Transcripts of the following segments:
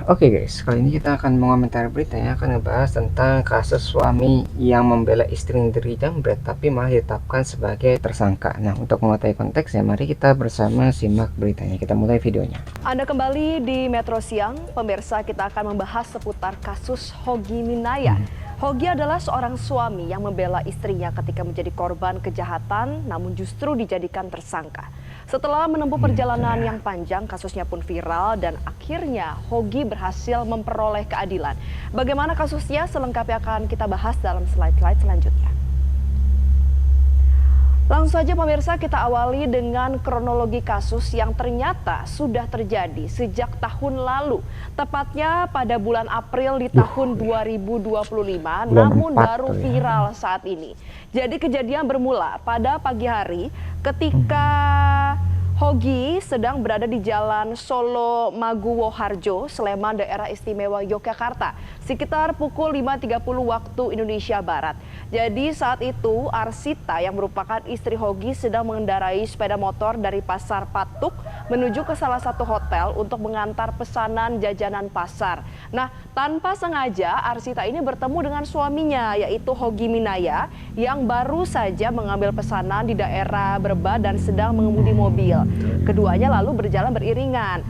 Oke guys, kali ini kita akan mengomentari berita yang akan ngebahas tentang kasus suami yang membela istri dari jambret tapi malah ditetapkan sebagai tersangka. Nah, untuk mengetahui konteksnya, mari kita bersama simak beritanya. Kita mulai videonya. Anda kembali di Metro Siang, pemirsa, kita akan membahas seputar kasus Hogi Minaya. Hogi adalah seorang suami yang membela istrinya ketika menjadi korban kejahatan, namun justru dijadikan tersangka. Setelah menempuh perjalanan yang panjang, kasusnya pun viral dan akhirnya Hogi berhasil memperoleh keadilan. Bagaimana kasusnya? Selengkapnya akan kita bahas dalam slide-slide selanjutnya. Langsung saja pemirsa, kita awali dengan kronologi kasus yang ternyata sudah terjadi sejak tahun lalu. Tepatnya pada bulan April di tahun 2025, namun baru viral saat ini. Jadi kejadian bermula pada pagi hari ketika Hogi sedang berada di Jalan Solo Maguwo Harjo, Sleman, Daerah Istimewa Yogyakarta, sekitar pukul 5.30 waktu Indonesia Barat. Jadi saat itu Arsita yang merupakan istri Hogi sedang mengendarai sepeda motor dari Pasar Patuk menuju ke salah satu hotel untuk mengantar pesanan jajanan pasar. Nah, tanpa sengaja Arsita ini bertemu dengan suaminya yaitu Hogi Minaya yang baru saja mengambil pesanan di daerah Brebes dan sedang mengemudi mobil. Keduanya lalu berjalan beriringan,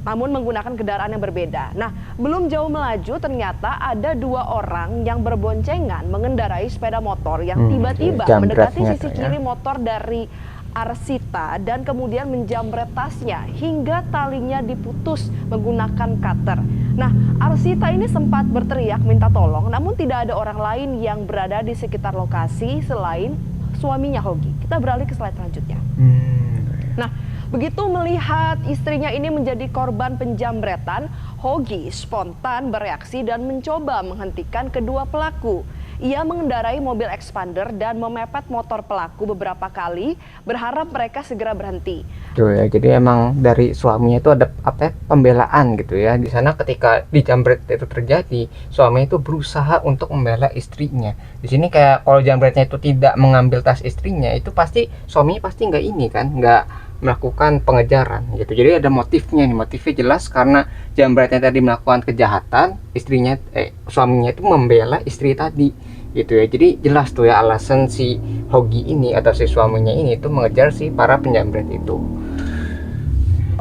namun menggunakan kendaraan yang berbeda. Nah, belum jauh melaju ternyata ada dua orang yang berboncengan mengendarai sepeda motor yang tiba-tiba mendekati sisi kiri motor dari Arsita dan kemudian menjamret tasnya hingga talinya diputus menggunakan cutter. Nah, Arsita ini sempat berteriak minta tolong, namun tidak ada orang lain yang berada di sekitar lokasi selain suaminya Hogi. Kita beralih ke slide selanjutnya. Nah, begitu melihat istrinya ini menjadi korban penjamretan, Hogi spontan bereaksi dan mencoba menghentikan kedua pelaku. Ia mengendarai mobil expander dan memepet motor pelaku beberapa kali, berharap mereka segera berhenti. Tuh ya, jadi emang dari suaminya itu ada pembelaan gitu ya. Di sana ketika dijambret itu terjadi, suaminya itu berusaha untuk membela istrinya. Di sini kayak kalau jambretnya itu tidak mengambil tas istrinya, itu pasti suaminya pasti nggak melakukan pengejaran gitu. Jadi ada motifnya nih, motifnya jelas karena jambretnya tadi melakukan kejahatan, suaminya itu membela istri tadi gitu ya. Jadi jelas tuh ya alasan si Hogi ini atau si suaminya ini itu mengejar si para penjambret itu.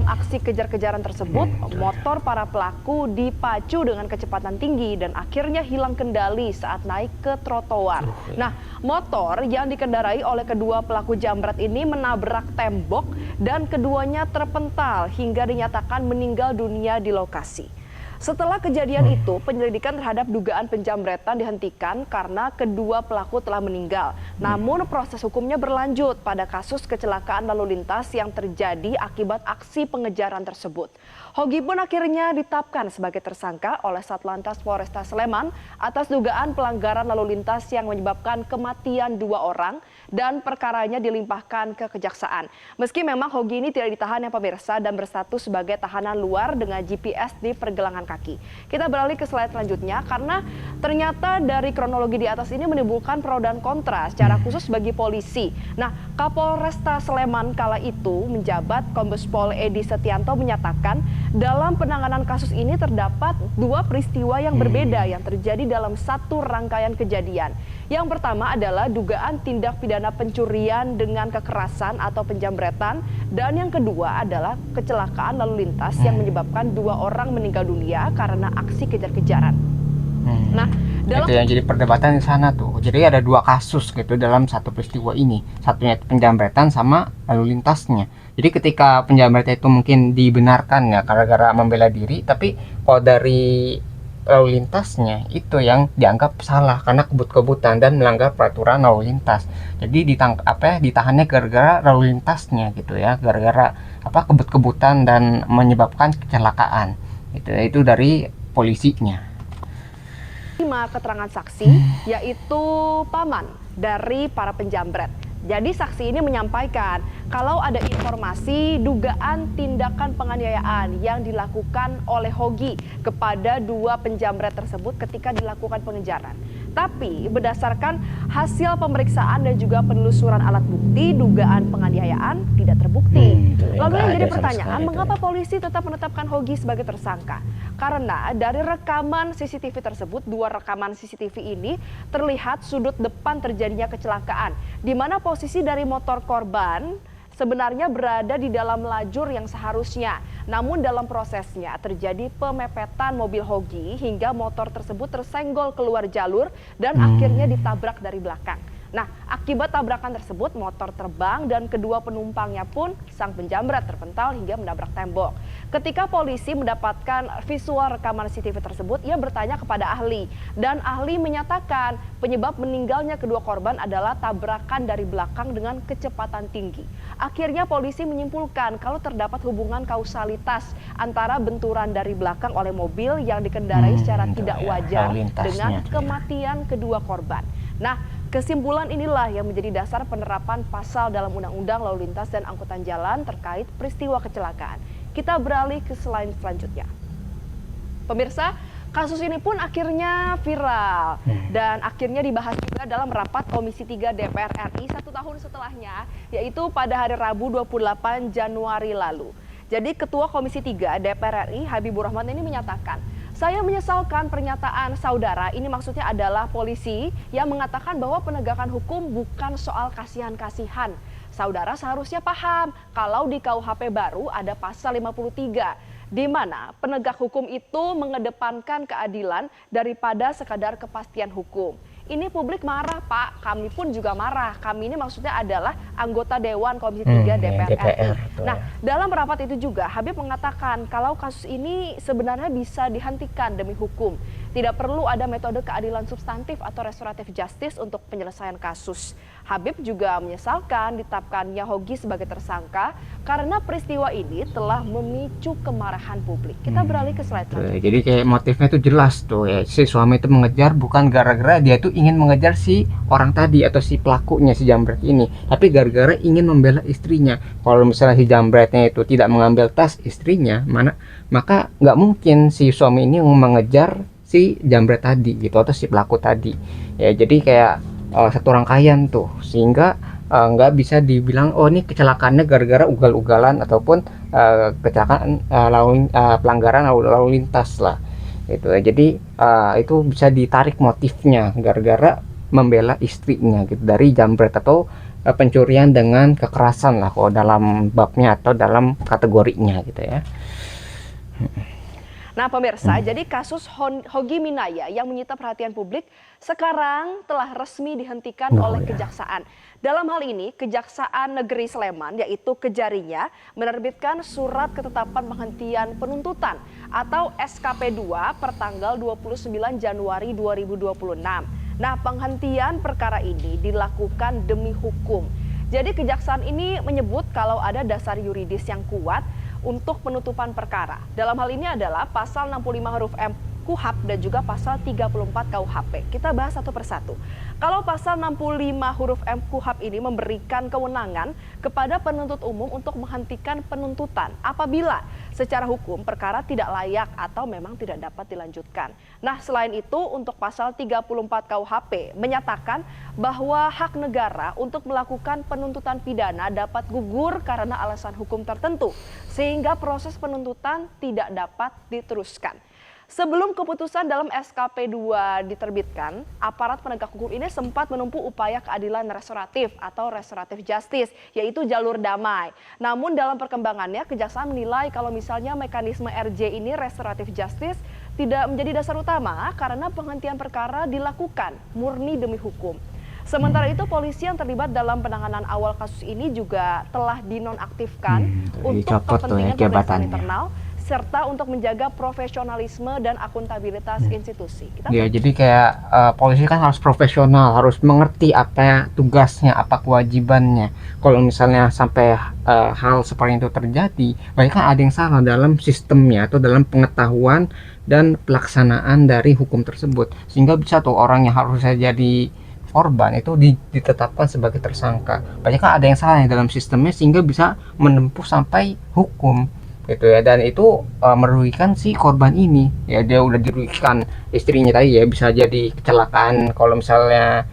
Aksi kejar-kejaran tersebut, motor para pelaku dipacu dengan kecepatan tinggi dan akhirnya hilang kendali saat naik ke trotoar. Nah, motor yang dikendarai oleh kedua pelaku jambret ini menabrak tembok dan keduanya terpental hingga dinyatakan meninggal dunia di lokasi. Setelah kejadian itu, penyelidikan terhadap dugaan penjambretan dihentikan karena kedua pelaku telah meninggal. Namun proses hukumnya berlanjut pada kasus kecelakaan lalu lintas yang terjadi akibat aksi pengejaran tersebut. Hogi pun akhirnya ditetapkan sebagai tersangka oleh Satlantas Polresta Sleman atas dugaan pelanggaran lalu lintas yang menyebabkan kematian dua orang dan perkaranya dilimpahkan ke kejaksaan. Meski memang Hogi ini tidak ditahan ya pemirsa dan berstatus sebagai tahanan luar dengan GPS di pergelangan kaki. Kita beralih ke slide selanjutnya karena ternyata dari kronologi di atas ini menimbulkan pro dan kontra secara khusus bagi polisi. Nah, Kapolresta Sleman kala itu menjabat Kombes Pol Edi Setianto menyatakan dalam penanganan kasus ini terdapat dua peristiwa yang berbeda yang terjadi dalam satu rangkaian kejadian. Yang pertama adalah dugaan tindak pidana pencurian dengan kekerasan atau penjambretan dan yang kedua adalah kecelakaan lalu lintas yang menyebabkan dua orang meninggal dunia karena aksi kejar-kejaran. Nah, itu yang jadi perdebatan di sana tuh. Jadi ada dua kasus gitu dalam satu peristiwa ini. Satunya penjambretan sama lalu lintasnya. Jadi ketika penjambretan itu mungkin dibenarkan ya gara-gara membela diri, tapi kalau dari lalu lintasnya itu yang dianggap salah karena kebut-kebutan dan melanggar peraturan lalu lintas. Jadi ditahannya gara-gara lalu lintasnya gitu ya, gara-gara kebut-kebutan dan menyebabkan kecelakaan. Itu dari polisinya. 5 keterangan saksi, yaitu paman dari para penjambret. Jadi saksi ini menyampaikan kalau ada informasi dugaan tindakan penganiayaan yang dilakukan oleh Hogi kepada dua penjambret tersebut ketika dilakukan pengejaran. Tapi berdasarkan hasil pemeriksaan dan juga penelusuran alat bukti, dugaan penganiayaan tidak terbukti. Lalu yang jadi pertanyaan, mengapa polisi tetap menetapkan Hogi sebagai tersangka? Karena dari rekaman CCTV tersebut, 2 rekaman CCTV ini terlihat sudut depan terjadinya kecelakaan, di mana posisi dari motor korban sebenarnya berada di dalam lajur yang seharusnya. Namun dalam prosesnya terjadi pemepetan mobil Hogi hingga motor tersebut tersenggol keluar jalur dan akhirnya ditabrak dari belakang. Nah, akibat tabrakan tersebut motor terbang dan kedua penumpangnya pun sang penjamret terpental hingga menabrak tembok. Ketika polisi mendapatkan visual rekaman CCTV tersebut, ia bertanya kepada ahli dan ahli menyatakan penyebab meninggalnya kedua korban adalah tabrakan dari belakang dengan kecepatan tinggi. Akhirnya polisi menyimpulkan kalau terdapat hubungan kausalitas antara benturan dari belakang oleh mobil yang dikendarai secara tidak wajar dengan kematian kedua korban. Nah, kesimpulan inilah yang menjadi dasar penerapan pasal dalam Undang-Undang Lalu Lintas dan Angkutan Jalan terkait peristiwa kecelakaan. Kita beralih ke slide selanjutnya. Pemirsa, kasus ini pun akhirnya viral dan akhirnya dibahas juga dalam rapat Komisi 3 DPR RI 1 tahun setelahnya, yaitu pada hari Rabu 28 Januari lalu. Jadi Ketua Komisi 3 DPR RI Habibur Rahman ini menyatakan, saya menyesalkan pernyataan saudara, ini maksudnya adalah polisi yang mengatakan bahwa penegakan hukum bukan soal kasihan-kasihan. Saudara seharusnya paham kalau di KUHP baru ada pasal 53, di mana penegak hukum itu mengedepankan keadilan daripada sekadar kepastian hukum. Ini publik marah, Pak. Kami pun juga marah. Kami ini maksudnya adalah anggota Dewan Komisi 3 DPR RI. Nah, dalam rapat itu juga Habib mengatakan kalau kasus ini sebenarnya bisa dihentikan demi hukum. Tidak perlu ada metode keadilan substantif atau restoratif justice untuk penyelesaian kasus. Habib juga menyesalkan ditetapkannya Hogi sebagai tersangka karena peristiwa ini telah memicu kemarahan publik. Kita beralih ke slide selanjutnya. Jadi kayak motifnya itu jelas tuh ya, si suami itu mengejar bukan gara-gara dia tuh ingin mengejar si orang tadi atau si pelakunya, si jambret ini, tapi gara-gara ingin membela istrinya. Kalau misalnya si jambretnya itu tidak mengambil tas istrinya, maka nggak mungkin si suami ini mengejar si jambret tadi gitu atau si pelaku tadi. Ya jadi kayak satu rangkaian tuh, sehingga nggak bisa dibilang oh ini kecelakaannya gara-gara ugal-ugalan ataupun kecelakaan pelanggaran lalu lintas lah itu. Jadi itu bisa ditarik motifnya gara-gara membela istrinya gitu dari jambret atau pencurian dengan kekerasan lah kalau dalam babnya atau dalam kategorinya gitu ya. Nah pemirsa, jadi kasus Hogi Minaya yang menyita perhatian publik sekarang telah resmi dihentikan oleh Kejaksaan. Dalam hal ini, Kejaksaan Negeri Sleman, yaitu Kejarinya, menerbitkan surat ketetapan penghentian penuntutan atau SKP 2 per tanggal 29 Januari 2026. Nah, penghentian perkara ini dilakukan demi hukum. Jadi Kejaksaan ini menyebut kalau ada dasar yuridis yang kuat untuk penutupan perkara. Dalam hal ini adalah pasal 65 huruf M KUHP dan juga pasal 34 KUHP. Kita bahas satu persatu. Kalau pasal 65 huruf M KUHP ini memberikan kewenangan kepada penuntut umum untuk menghentikan penuntutan apabila secara hukum perkara tidak layak atau memang tidak dapat dilanjutkan. Nah, selain itu untuk pasal 34 KUHP menyatakan bahwa hak negara untuk melakukan penuntutan pidana dapat gugur karena alasan hukum tertentu sehingga proses penuntutan tidak dapat diteruskan. Sebelum keputusan dalam SKP 2 diterbitkan, aparat penegak hukum ini sempat menempuh upaya keadilan restoratif atau restoratif justice, yaitu jalur damai. Namun dalam perkembangannya, Kejaksaan menilai kalau misalnya mekanisme RJ ini restoratif justice tidak menjadi dasar utama karena penghentian perkara dilakukan murni demi hukum. Sementara itu, polisi yang terlibat dalam penanganan awal kasus ini juga telah dinonaktifkan untuk kepentingan pemeriksaan internal serta untuk menjaga profesionalisme dan akuntabilitas institusi. Ya, jadi kayak polisi kan harus profesional, harus mengerti apa tugasnya, apa kewajibannya. Kalau misalnya sampai hal seperti itu terjadi, berarti kan ada yang salah dalam sistemnya atau dalam pengetahuan dan pelaksanaan dari hukum tersebut. Sehingga bisa tuh orang yang harusnya jadi korban itu ditetapkan sebagai tersangka. Berarti kan ada yang salah dalam sistemnya sehingga bisa menempuh sampai hukum. Gitu ya, dan itu merugikan si korban ini ya, dia udah dirugikan istrinya tadi ya, bisa jadi kecelakaan kalau misalnya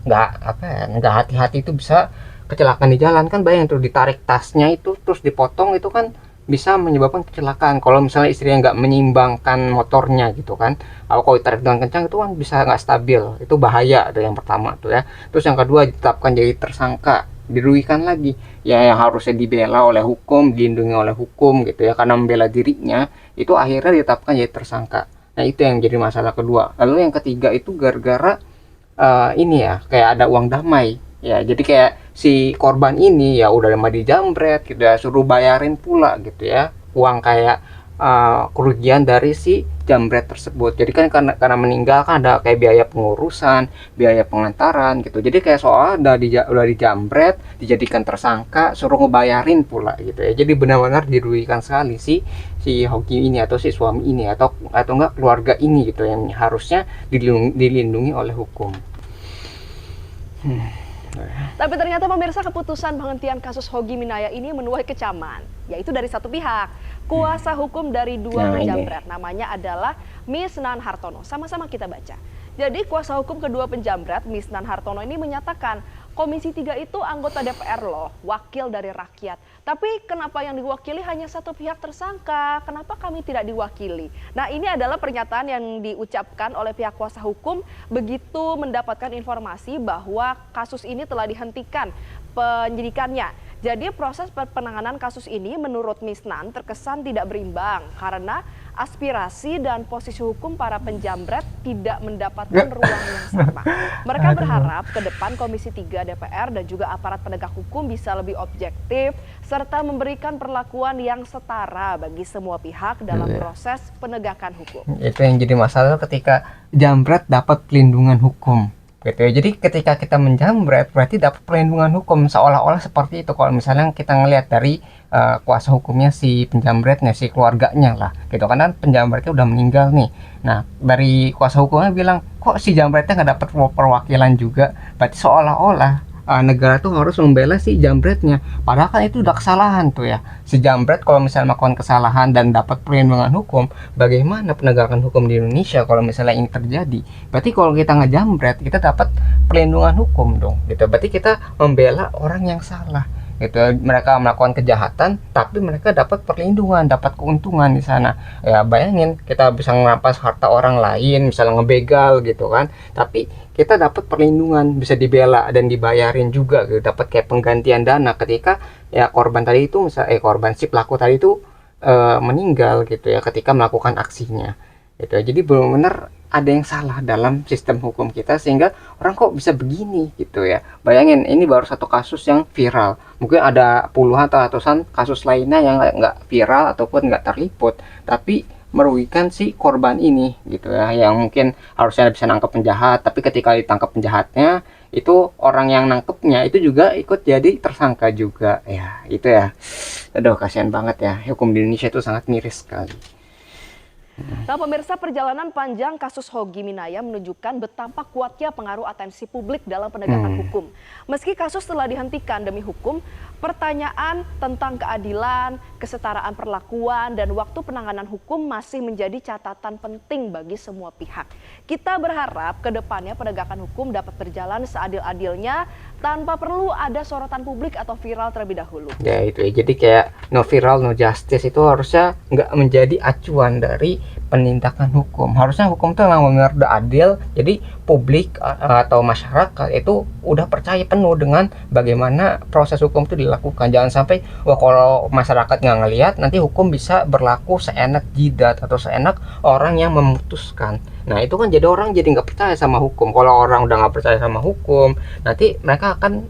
nggak hati-hati itu bisa kecelakaan di jalan kan. Bayang tuh ditarik tasnya itu terus dipotong, itu kan bisa menyebabkan kecelakaan kalau misalnya istrinya nggak menyeimbangkan motornya gitu kan. Kalau ditarik dengan kencang itu kan bisa nggak stabil, itu bahaya. Itu yang pertama tuh ya. Terus yang kedua, ditetapkan jadi tersangka, dirugikan lagi ya, yang harusnya dibela oleh hukum, dilindungi oleh hukum gitu ya, karena membela dirinya, itu akhirnya ditetapkan jadi tersangka. Nah itu yang jadi masalah kedua. Lalu yang ketiga itu gara-gara ini ya, kayak ada uang damai ya, jadi kayak si korban ini ya udah lama dijambret gitu ya, suruh bayarin pula gitu ya uang kayak kerugian dari si jambret tersebut. Jadi kan karena meninggal kan ada kayak biaya pengurusan, biaya pengantaran gitu, jadi kayak soal udah dijambret, dijadikan tersangka, suruh ngebayarin pula gitu ya. Jadi benar-benar dirugikan sekali si Hoki ini atau si suami ini atau enggak keluarga ini gitu, yang harusnya dilindungi oleh hukum. Tapi ternyata pemirsa, keputusan penghentian kasus Hogi Minaya ini menuai kecaman, yaitu dari satu pihak, kuasa hukum dari dua penjambret, namanya adalah Misnan Hartono. Sama-sama kita baca. Jadi kuasa hukum kedua penjambret, Misnan Hartono ini menyatakan, Komisi 3 itu anggota DPR loh, wakil dari rakyat. Tapi kenapa yang diwakili hanya satu pihak tersangka? Kenapa kami tidak diwakili? Nah, ini adalah pernyataan yang diucapkan oleh pihak kuasa hukum begitu mendapatkan informasi bahwa kasus ini telah dihentikan penyidikannya. Jadi proses penanganan kasus ini menurut Misnan terkesan tidak berimbang karena aspirasi dan posisi hukum para penjambret tidak mendapatkan ruang yang sama. Mereka berharap ke depan Komisi 3 DPR dan juga aparat penegak hukum bisa lebih objektif serta memberikan perlakuan yang setara bagi semua pihak dalam proses penegakan hukum. Itu yang jadi masalah ketika jambret dapat perlindungan hukum gitu ya. Jadi ketika kita menjambret berarti dapat perlindungan hukum, seolah-olah seperti itu kalau misalnya kita ngelihat dari kuasa hukumnya si penjambretnya, si keluarganya lah gitu, karena penjambretnya udah meninggal nih. Nah dari kuasa hukumnya bilang kok si jambretnya nggak dapat perwakilan juga, berarti seolah-olah negara tuh harus membela si jambretnya, padahal kan itu udah kesalahan tuh ya. Si jambret kalau misalnya melakukan kesalahan dan dapat perlindungan hukum, bagaimana penegakan hukum di Indonesia kalau misalnya ini terjadi? Berarti kalau kita ngejambret kita dapat perlindungan hukum dong gitu, berarti kita membela orang yang salah gitu. Mereka melakukan kejahatan tapi mereka dapat perlindungan, dapat keuntungan di sana ya. Bayangin kita bisa merampas harta orang lain, misalnya ngebegal gitu kan, tapi kita dapat perlindungan, bisa dibela dan dibayarin juga gitu, dapat kayak penggantian dana ketika ya korban tadi itu korban si pelaku tadi itu meninggal gitu ya ketika melakukan aksinya gitu. Jadi benar-benar ada yang salah dalam sistem hukum kita sehingga orang kok bisa begini gitu ya. Bayangin ini baru satu kasus yang viral, mungkin ada puluhan atau ratusan kasus lainnya yang nggak viral ataupun nggak terliput tapi merugikan si korban ini gitu ya, yang mungkin harusnya bisa nangkep penjahat, tapi ketika ditangkap penjahatnya itu orang yang nangkepnya itu juga ikut jadi tersangka juga ya. Itu ya, aduh kasihan banget ya, hukum di Indonesia itu sangat miris sekali. Nah pemirsa, perjalanan panjang kasus Hogi Minaya menunjukkan betapa kuatnya pengaruh atensi publik dalam penegakan hukum. Meski kasus telah dihentikan demi hukum, pertanyaan tentang keadilan, kesetaraan perlakuan, dan waktu penanganan hukum masih menjadi catatan penting bagi semua pihak. Kita berharap ke depannya penegakan hukum dapat berjalan seadil-adilnya tanpa perlu ada sorotan publik atau viral terlebih dahulu. Ya itu ya, jadi kayak no viral no justice itu harusnya nggak menjadi acuan dari penindakan hukum. Harusnya hukum itu memang benar udah adil, jadi publik atau masyarakat itu udah percaya penuh dengan bagaimana proses hukum itu dilakukan. Jangan sampai wah kalau masyarakat nggak ngelihat nanti hukum bisa berlaku seenak jidat atau seenak orang yang memutuskan. Nah itu kan jadi orang jadi nggak percaya sama hukum. Kalau orang udah nggak percaya sama hukum, nanti mereka akan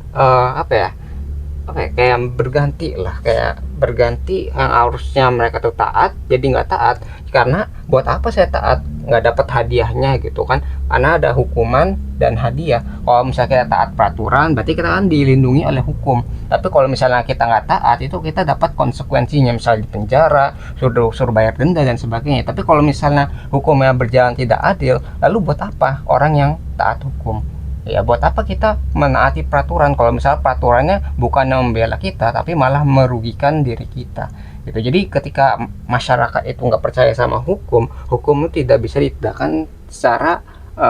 kayak berganti lah, kayak berganti yang harusnya mereka tuh taat jadi nggak taat. Karena buat apa saya taat, nggak dapat hadiahnya gitu kan, karena ada hukuman dan hadiah. Kalau misalnya kita taat peraturan berarti kita kan dilindungi oleh hukum, tapi kalau misalnya kita nggak taat itu kita dapat konsekuensinya, misalnya di penjara, suruh bayar denda dan sebagainya. Tapi kalau misalnya hukumnya berjalan tidak adil, lalu buat apa orang yang taat hukum? Ya buat apa kita menaati peraturan kalau misalnya peraturannya bukannya membela kita tapi malah merugikan diri kita gitu. Jadi ketika masyarakat itu nggak percaya sama hukum, hukum itu tidak bisa ditegakkan secara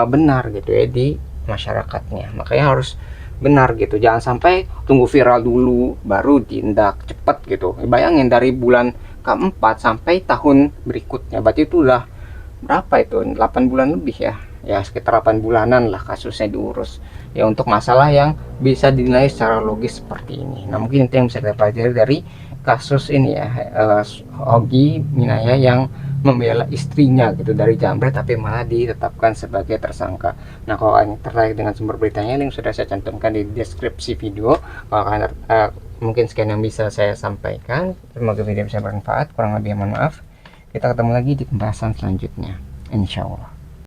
benar gitu ya di masyarakatnya. Makanya harus benar gitu, jangan sampai tunggu viral dulu baru tindak cepat gitu. Bayangin dari bulan keempat sampai tahun berikutnya. Berarti itu udah berapa itu, 8 bulan lebih ya, sekitar 8 bulanan lah kasusnya diurus ya, untuk masalah yang bisa dinilai secara logis seperti ini. Nah mungkin itu yang bisa kita pelajari dari kasus ini ya, Ogi Minaya yang membela istrinya gitu dari jambret tapi malah ditetapkan sebagai tersangka. Nah kalau kalian tertarik dengan sumber beritanya, link sudah saya cantumkan di deskripsi video. Kalau kalian mungkin sekian yang bisa saya sampaikan, semoga video bisa bermanfaat, kurang lebih mohon maaf. Kita ketemu lagi di pembahasan selanjutnya, insya Allah.